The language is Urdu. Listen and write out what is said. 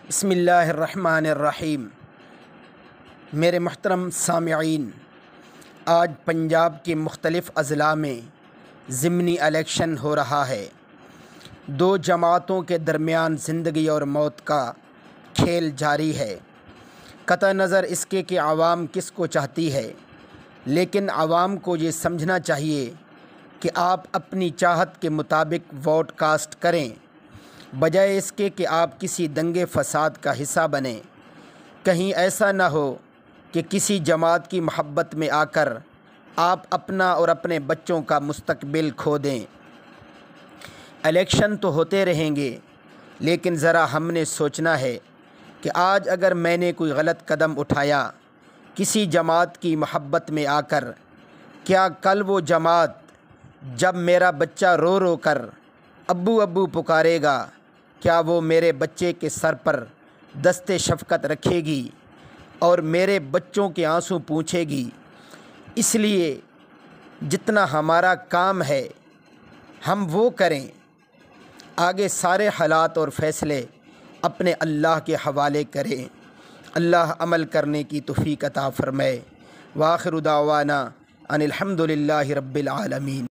بسم اللہ الرحمن الرحیم۔ میرے محترم سامعین، آج پنجاب کے مختلف اضلاع میں ضمنی الیکشن ہو رہا ہے۔ دو جماعتوں کے درمیان زندگی اور موت کا کھیل جاری ہے، قطع نظر اس کے کہ عوام کس کو چاہتی ہے، لیکن عوام کو یہ سمجھنا چاہیے کہ آپ اپنی چاہت کے مطابق ووٹ کاسٹ کریں، بجائے اس کے کہ آپ کسی دنگے فساد کا حصہ بنیں۔ کہیں ایسا نہ ہو کہ کسی جماعت کی محبت میں آ کر آپ اپنا اور اپنے بچوں کا مستقبل کھو دیں۔ الیکشن تو ہوتے رہیں گے، لیکن ذرا ہم نے سوچنا ہے کہ آج اگر میں نے کوئی غلط قدم اٹھایا کسی جماعت کی محبت میں آ کر، کیا کل وہ جماعت جب میرا بچہ رو رو کر ابو ابو پکارے گا، کیا وہ میرے بچے کے سر پر دست شفقت رکھے گی اور میرے بچوں کے آنسو پوچھے گی؟ اس لیے جتنا ہمارا کام ہے ہم وہ کریں، آگے سارے حالات اور فیصلے اپنے اللہ کے حوالے کریں۔ اللہ عمل کرنے کی توفیق عطا فرمائے۔ وآخر دعوانا ان الحمد للہ رب العالمین۔